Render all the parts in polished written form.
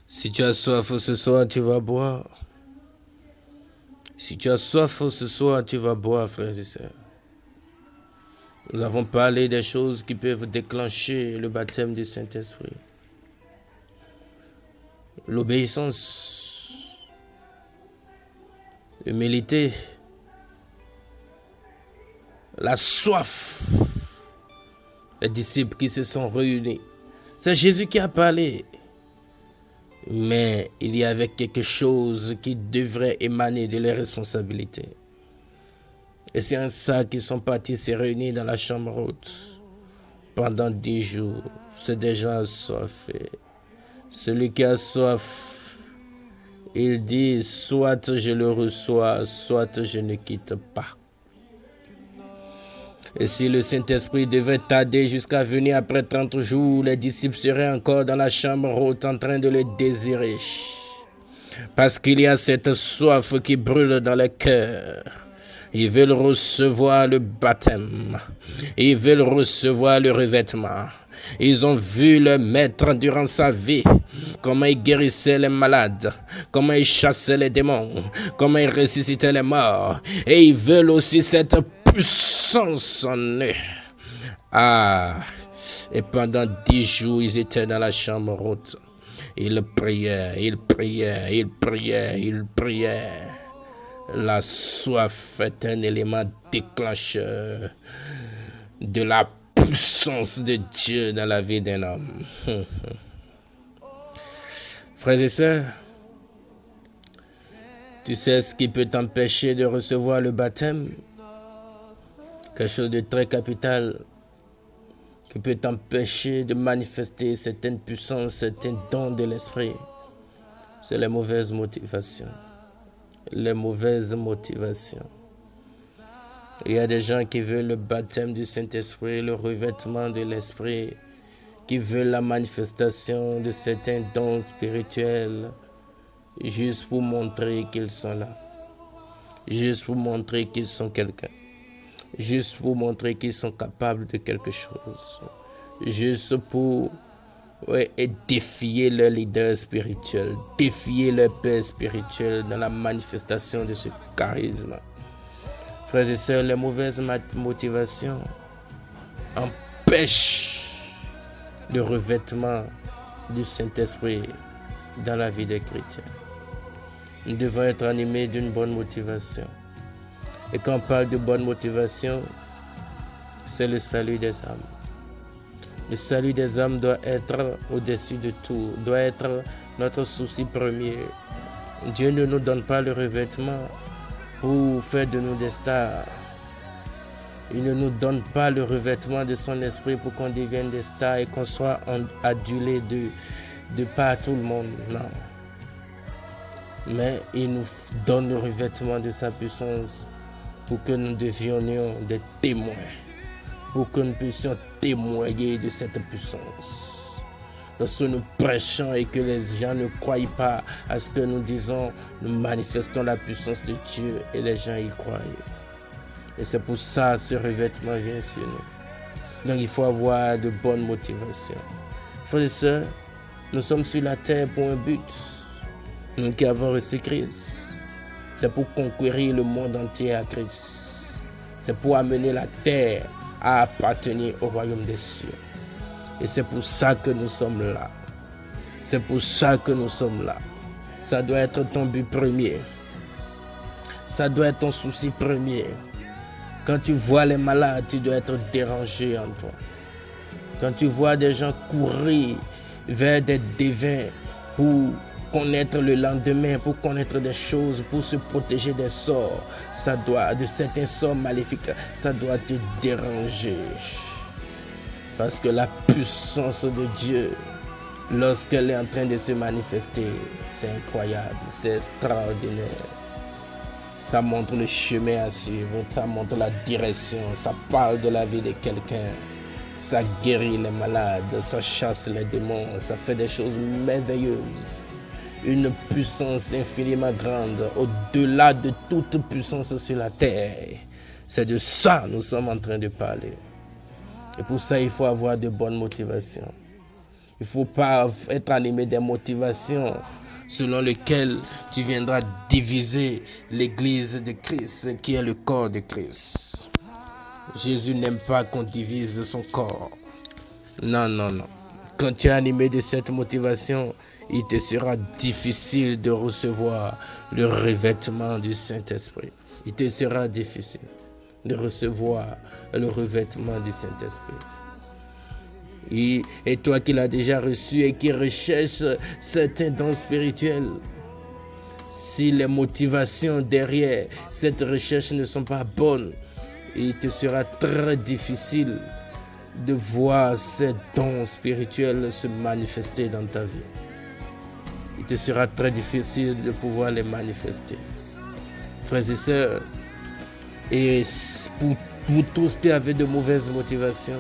Si tu as soif ce soir, tu vas boire. Si tu as soif ce soir, tu vas boire, frères et sœurs. Nous avons parlé des choses qui peuvent déclencher le baptême du Saint-Esprit. L'obéissance, l'humilité, la soif. Les disciples qui se sont réunis. C'est Jésus qui a parlé. Mais il y avait quelque chose qui devrait émaner de leurs responsabilités. Et c'est en ça qu'ils sont partis se réunir dans la chambre haute. Pendant 10 jours, c'est déjà assoiffé. Celui qui a soif, il dit, soit je le reçois, soit je ne quitte pas. Et si le Saint-Esprit devait tarder jusqu'à venir après 30 jours, les disciples seraient encore dans la chambre haute en train de le désirer. Parce qu'il y a cette soif qui brûle dans le cœur. Ils veulent recevoir le baptême. Ils veulent recevoir le revêtement. Ils ont vu le maître durant sa vie, comment il guérissait les malades, comment il chassait les démons, comment il ressuscitait les morts. Et ils veulent aussi cette puissance en eux. Et pendant 10 jours, ils étaient dans la chambre haute. Ils priaient, ils priaient, ils priaient, ils priaient. La soif est un élément déclencheur de la puissance de Dieu dans la vie d'un homme. Frères et sœurs, tu sais ce qui peut t'empêcher de recevoir le baptême? Quelque chose de très capital qui peut t'empêcher de manifester certaines puissances, certains dons de l'esprit. C'est les mauvaises motivations. Les mauvaises motivations. Il y a des gens qui veulent le baptême du Saint-Esprit, le revêtement de l'Esprit, qui veulent la manifestation de certains dons spirituels, juste pour montrer qu'ils sont là, juste pour montrer qu'ils sont quelqu'un, juste pour montrer qu'ils sont capables de quelque chose, juste pour défier leur leader spirituel, défier leur père spirituel dans la manifestation de ce charisme. Frères et sœurs, les mauvaises motivations empêchent le revêtement du Saint-Esprit dans la vie des chrétiens. Nous devons être animés d'une bonne motivation. Et quand on parle de bonne motivation, c'est le salut des âmes. Le salut des âmes doit être au-dessus de tout, doit être notre souci premier. Dieu ne nous donne pas le revêtement pour faire de nous des stars. Il ne nous donne pas le revêtement de son esprit pour qu'on devienne des stars et qu'on soit adulé de par tout le monde. Non. Mais il nous donne le revêtement de sa puissance pour que nous devions des témoins. Pour que nous puissions témoigner de cette puissance. Lorsque nous prêchons et que les gens ne croient pas à ce que nous disons, nous manifestons la puissance de Dieu et les gens y croient. Et c'est pour ça que ce revêtement vient sur nous. Donc il faut avoir de bonnes motivations. Frères et sœurs, nous sommes sur la terre pour un but. Nous qui avons reçu Christ, c'est pour conquérir le monde entier à Christ. C'est pour amener la terre à appartenir au royaume des cieux. Et c'est pour ça que nous sommes là. C'est pour ça que nous sommes là. Ça doit être ton but premier. Ça doit être ton souci premier. Quand tu vois les malades, tu dois être dérangé en toi. Quand tu vois des gens courir vers des devins pour connaître le lendemain, pour connaître des choses, pour se protéger des sorts, de certains sorts maléfiques, ça doit te déranger. Parce que la puissance de Dieu, lorsqu'elle est en train de se manifester, c'est incroyable, c'est extraordinaire. Ça montre le chemin à suivre, ça montre la direction, ça parle de la vie de quelqu'un. Ça guérit les malades, ça chasse les démons, ça fait des choses merveilleuses. Une puissance infiniment grande, au-delà de toute puissance sur la terre. C'est de ça que nous sommes en train de parler. Et pour ça, il faut avoir de bonnes motivations. Il ne faut pas être animé des motivations selon lesquelles tu viendras diviser l'église de Christ, qui est le corps de Christ. Jésus n'aime pas qu'on divise son corps. Non, non, non. Quand tu es animé de cette motivation, il te sera difficile de recevoir le revêtement du Saint-Esprit. Il te sera difficile de recevoir le revêtement du Saint-Esprit. Et toi qui l'as déjà reçu et qui recherches certains dons spirituels, si les motivations derrière cette recherche ne sont pas bonnes, il te sera très difficile de voir ces dons spirituels se manifester dans ta vie. Il te sera très difficile de pouvoir les manifester. Frères et sœurs, et pour tous qui avaient de mauvaises motivations,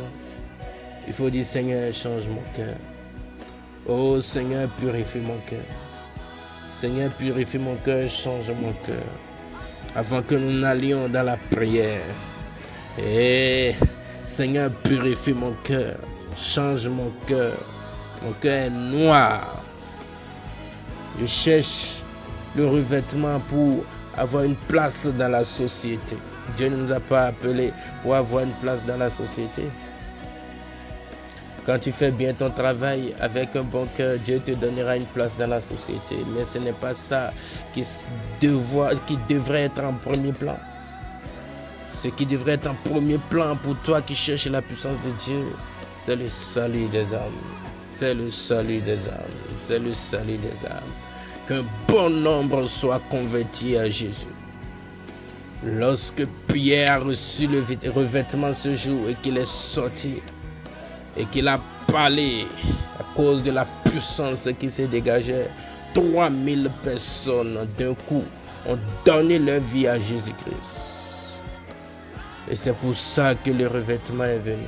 il faut dire, Seigneur, change mon cœur. Oh Seigneur, purifie mon cœur. Seigneur, purifie mon cœur, change mon cœur. Avant que nous n'allions dans la prière. Et Seigneur, purifie mon cœur. Change mon cœur. Mon cœur est noir. Je cherche le revêtement pour avoir une place dans la société. Dieu ne nous a pas appelés pour avoir une place dans la société. Quand tu fais bien ton travail avec un bon cœur, Dieu te donnera une place dans la société. Mais ce n'est pas ça qui devrait être en premier plan. Ce qui devrait être en premier plan pour toi qui cherches la puissance de Dieu, c'est le salut des âmes. C'est le salut des âmes. C'est le salut des âmes. Qu'un bon nombre soit converti à Jésus. Lorsque Pierre a reçu le revêtement ce jour et qu'il est sorti, et qu'il a parlé à cause de la puissance qui s'est dégagée, 3000 personnes d'un coup ont donné leur vie à Jésus-Christ. Et c'est pour ça que le revêtement est venu.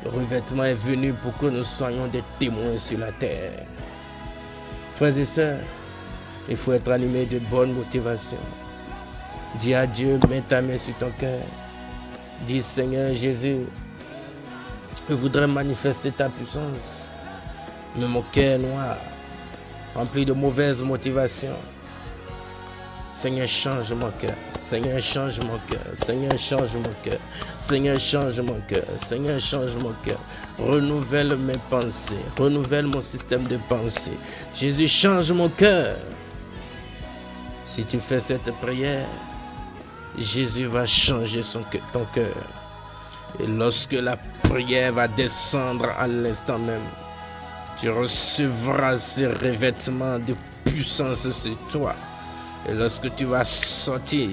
Le revêtement est venu pour que nous soyons des témoins sur la terre. Frères et sœurs, il faut être animé de bonnes motivations. Dis à Dieu, mets ta main sur ton cœur. Dis, Seigneur Jésus, je voudrais manifester ta puissance, mais mon cœur est noir, rempli de mauvaises motivations. Seigneur, change mon cœur. Seigneur, change mon cœur. Seigneur, change mon cœur. Seigneur, change mon cœur. Seigneur, change mon cœur. Renouvelle mes pensées. Renouvelle mon système de pensée. Jésus, change mon cœur. Si tu fais cette prière, Jésus va changer ton cœur. Et lorsque la prière va descendre à l'instant même, tu recevras ce revêtement de puissance sur toi. Et lorsque tu vas sortir,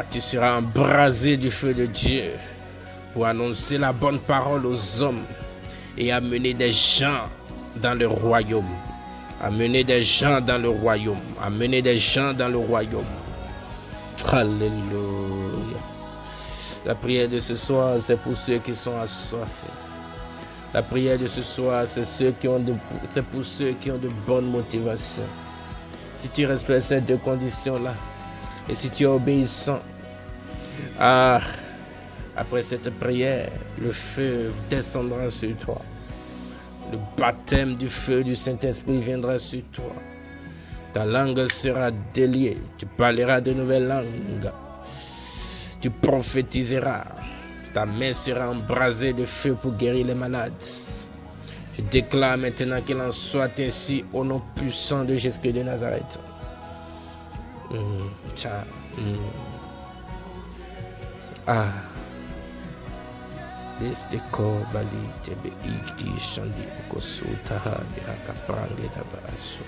tu seras embrasé du feu de Dieu pour annoncer la bonne parole aux hommes et amener des gens dans le royaume. Amener des gens dans le royaume. Amener des gens dans le royaume. Alléluia. La prière de ce soir, c'est pour ceux qui sont assoiffés. La prière de ce soir, c'est pour ceux qui ont de bonnes motivations. Si tu respectes ces deux conditions-là, et si tu es obéissant, après cette prière, le feu descendra sur toi. Le baptême du feu du Saint-Esprit viendra sur toi. Ta langue sera déliée. Tu parleras de nouvelles langues. Tu prophétiseras. Ta main sera embrasée de feu pour guérir les malades. Je déclare maintenant qu'il en soit ainsi au nom puissant de Jésus de Nazareth. Este ko bali tebe iti shandi ko sutaha de akaprange da baso.